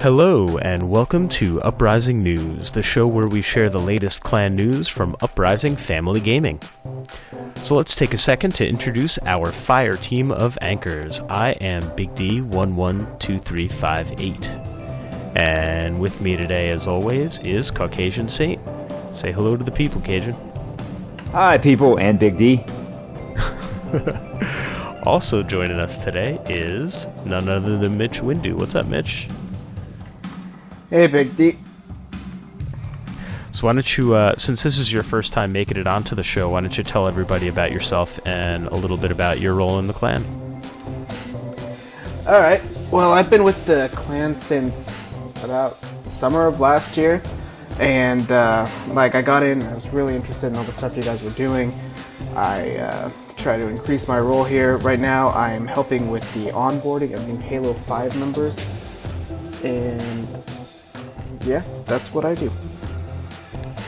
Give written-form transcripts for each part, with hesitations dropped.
Hello, and welcome to Uprising News, the show where we share the latest clan news from Uprising Family Gaming. So let's take a second to introduce our fire team of anchors. I am Big D 112358. And with me today, as always, is Caucajun Saint. Say hello to the people, Cajun. Hi, people, and Big D. Also joining us today is none other than Mitch Windoo. What's up, Mitch? Hey, Big D. So why don't you, since this is your first time making it onto the show, why don't you tell everybody about yourself and a little bit about your role in the clan? Alright, well, I've been with the clan since about summer of last year, and I got in, I was really interested in all the stuff you guys were doing. I try to increase my role here. Right now, I'm helping with the onboarding of new Halo 5 members, and yeah, that's what I do.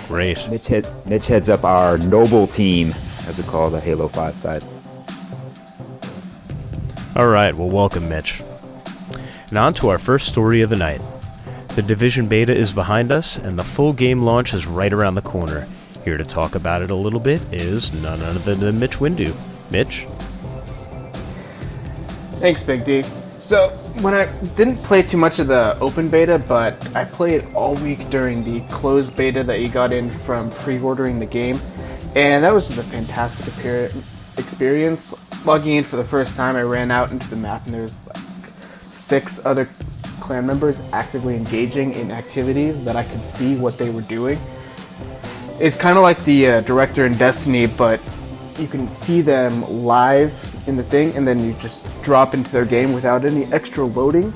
Great. Mitch heads up our noble team, as we call the Halo 5 side. Alright, well, welcome, Mitch. And on to our first story of the night. The Division beta is behind us, and the full game launch is right around the corner. Here to talk about it a little bit is none other than Mitch Windoo. Mitch? Thanks, Big D. So, when I didn't play too much of the open beta, but I played all week during the closed beta that you got in from pre-ordering the game, and that was just a fantastic experience. Logging in for the first time, I ran out into the map, and there's like 6 other clan members actively engaging in activities that I could see what they were doing. It's kind of like the director in Destiny, but you can see them live in the thing, and then you just drop into their game without any extra loading.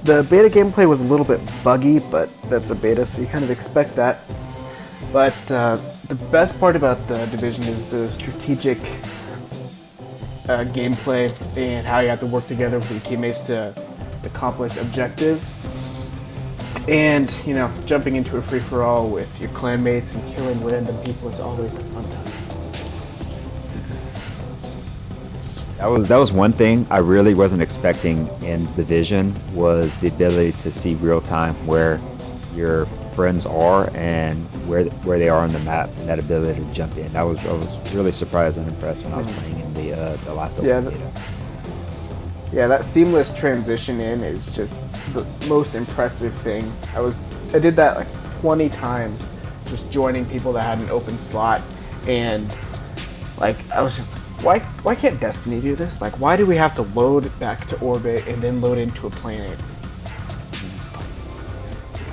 The beta gameplay was a little bit buggy, but that's a beta, so you kind of expect that. But the best part about the Division is the strategic gameplay and how you have to work together with your teammates to accomplish objectives. And, you know, jumping into a free-for-all with your clanmates and killing random people is always a fun time. That was one thing I really wasn't expecting in Division, was the ability to see real time where your friends are and where they are on the map, and that ability to jump in. I was really surprised and impressed when I was playing in the last open beta. Yeah, that seamless transition in is just the most impressive thing. I did that like 20 times, just joining people that had an open slot, and like I was just like, why can't Destiny do this? Like, why do we have to load back to orbit and then load into a planet?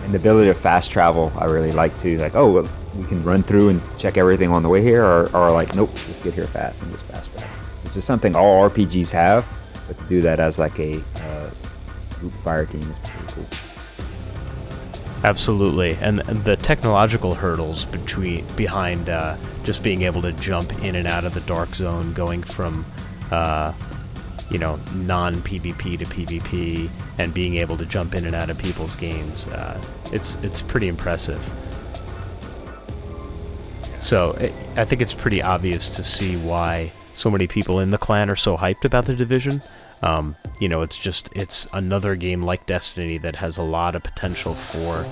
And the ability to fast travel, I really like too. Like, oh, well, we can run through and check everything on the way here, or like, nope, let's get here fast and just fast travel, which is something all RPGs have. But to do that as like a group fire team is pretty cool. Absolutely, and the technological hurdles behind just being able to jump in and out of the dark zone, going from non-PvP to PvP, and being able to jump in and out of people's games, it's pretty impressive. So I think it's pretty obvious to see why so many people in the clan are so hyped about the Division. It's another game like Destiny that has a lot of potential for,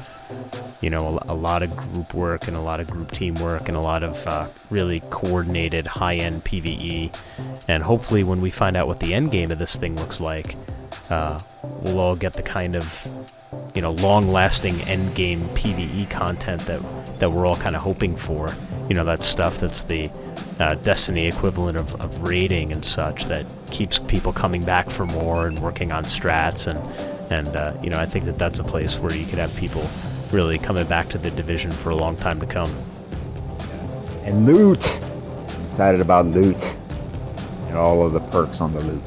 a lot of group work and a lot of group teamwork and a lot of really coordinated high-end PvE. And hopefully when we find out what the end game of this thing looks like, we'll all get the kind of, long-lasting end game PvE content that we're all kind of hoping for. That stuff that's the Destiny equivalent of raiding and such, that keeps people coming back for more and working on strats, and I think that's a place where you could have people really coming back to the Division for a long time to come. And loot! I'm excited about loot and all of the perks on the loot.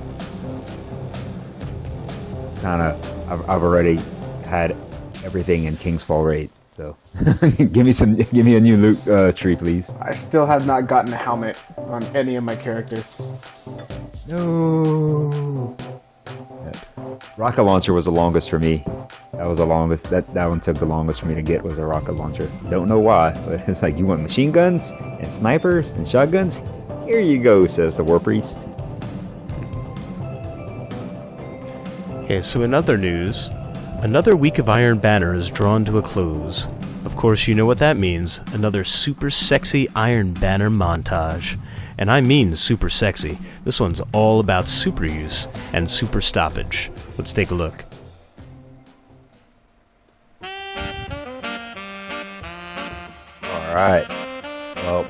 I've already had everything in King's Fall raid. So, give me a new loot tree, please. I still have not gotten a helmet on any of my characters. No. Rocket launcher was the longest for me. That was the longest. That one took the longest for me to get, was a rocket launcher. Don't know why, but it's like, you want machine guns and snipers and shotguns? Here you go, says the War Priest. Okay, so in other news, Another week of Iron Banner is drawn to a close. Of course, you know what that means. Another super sexy Iron Banner montage. And I mean super sexy. This one's all about super use and super stoppage. Let's take a look. Alright. Well,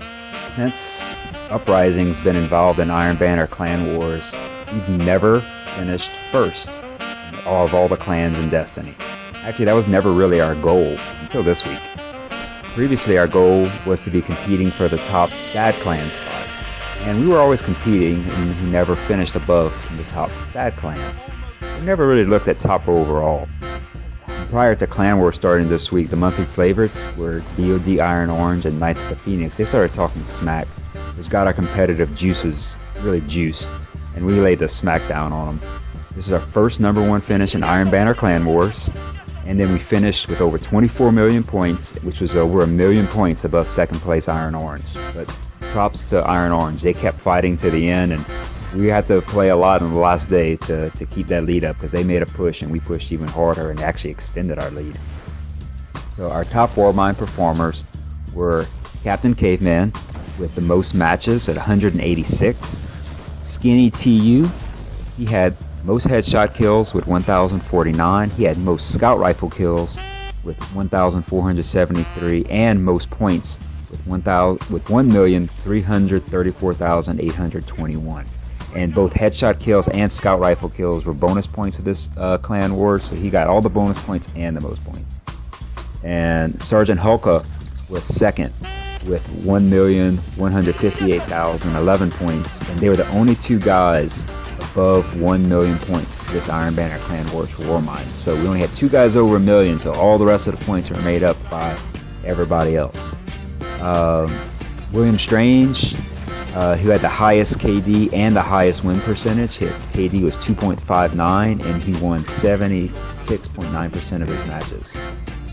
since Uprising's been involved in Iron Banner Clan Wars, we've never finished first of all the clans in Destiny. Actually, that was never really our goal until this week. Previously, our goal was to be competing for the top bad clan spot. And we were always competing and we never finished above the top bad clans. We never really looked at top overall. Prior to Clan Wars starting this week, the monthly favorites were DoD Iron Orange and Knights of the Phoenix. They started talking smack, which got our competitive juices really juiced, and we laid the smackdown on them. This is our first #1 finish in Iron Banner Clan Wars, and then we finished with over 24 million points, which was over 1 million points above second place Iron Orange. But props to Iron Orange. They kept fighting to the end, and we had to play a lot on the last day to keep that lead up because they made a push and we pushed even harder and actually extended our lead. So our top Warmind performers were Captain Caveman with the most matches at 186. Skinny TU, he had most headshot kills with 1,049. He had most scout rifle kills with 1,473 and most points with 1,334,821. And both headshot kills and scout rifle kills were bonus points of this clan war, so he got all the bonus points and the most points. And Sergeant Hulka was second with 1,158,011 points, and they were the only two guys above 1 million points this Iron Banner Clan Wars for Warmind. So we only had two guys over 1 million, so all the rest of the points were made up by everybody else. William Strange, who had the highest KD and the highest win percentage. His KD was 2.59 and he won 76.9% of his matches.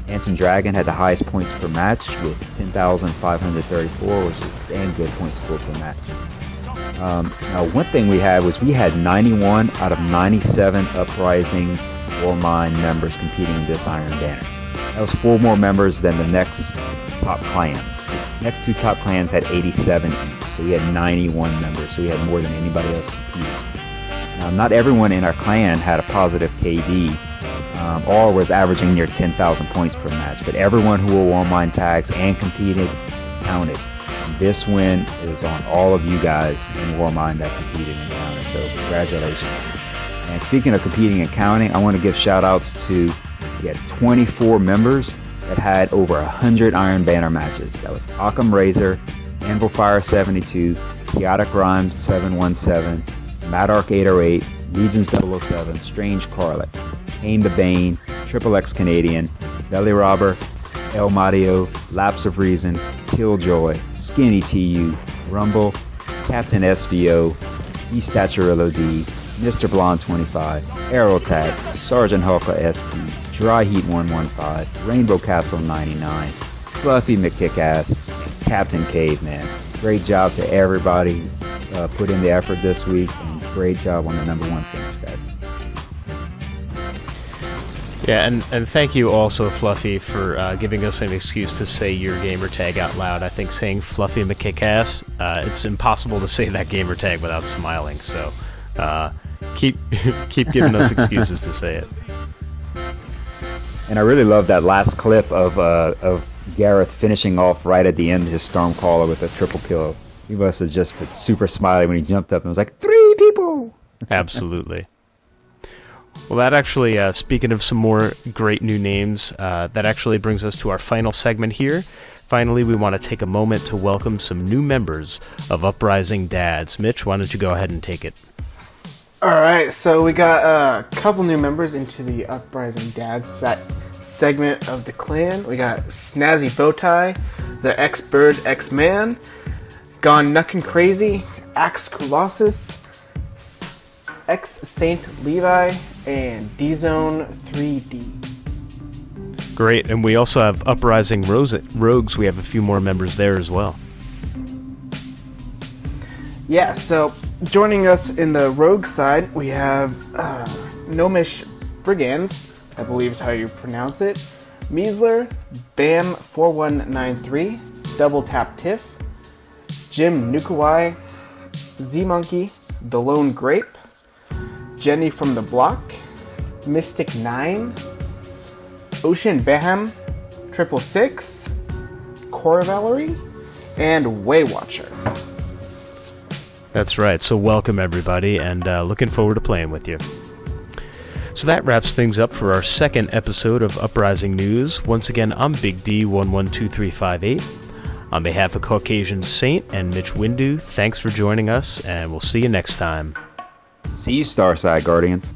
Anson Dragon had the highest points per match with 10,534, which is a damn good point score per match. Now, one thing we had was we had 91 out of 97 Uprising Warmind members competing in this Iron Banner. That was 4 more members than the next top clans. The next 2 top clans had 87 each, so we had 91 members, so we had more than anybody else competing. Now, not everyone in our clan had a positive KD, or was averaging near 10,000 points per match, but everyone who wore Warmind tags and competed counted. And this win is on all of you guys in Warmind that competed and counted, so congratulations. And speaking of competing and counting, I want to give shout outs to, we had 24 members that had over 100 Iron Banner matches. That was Occam Razor, Anvil Fire 72, Chaotic Rhymes 717, Madark 808, Legions 007, Strange Carlet, Kane the Bane, Triple X Canadian, Belly Robber, El Mario, Lapse of Reason, Killjoy, Skinny TU, Rumble, Captain SVO, E-Staturillo D, Mr. Blonde 25, Arrow Tag, Sergeant Hulka SP, Dry Heat 115, Rainbow Castle 99, Fluffy McKickass, and Captain Caveman. Great job to everybody put in the effort this week, and great job on the #1 finish, guys. Yeah, and thank you also, Fluffy, for giving us an excuse to say your gamer tag out loud. I think saying Fluffy McKickass, it's impossible to say that gamer tag without smiling, so keep giving us excuses to say it. And I really love that last clip of Gareth finishing off right at the end his Stormcaller with a triple kill. He must have just been super smiley when he jumped up and was like, 3 people! Absolutely. Well, that actually, speaking of some more great new names, that actually brings us to our final segment here. Finally, we want to take a moment to welcome some new members of Uprising Dads. Mitch, why don't you go ahead and take it? Alright, so we got a couple new members into the Uprising Dads segment of the clan. We got Snazzy Bowtie, the X-Bird X-Man, Gone Nuckin' Crazy, Axe Colossus, X-Saint Levi, and D-Zone 3D. Great, and we also have Uprising Rogues. We have a few more members there as well. Yeah, so joining us in the Rogue side, we have Gnomish Brigand, I believe is how you pronounce it, Measler, Bam4193, Double Tap Tiff, Jim Nukawai, Z-Monkey, The Lone Grape, Jenny from the Block, Mystic 9, Ocean Beham, 666, Cora Valerie, and Waywatcher. That's right. So welcome, everybody, and looking forward to playing with you. So that wraps things up for our second episode of Uprising News. Once again, I'm Big D 112358. On behalf of Caucajun Saint and Mitch Windoo, thanks for joining us, and we'll see you next time. See you, Starside Guardians.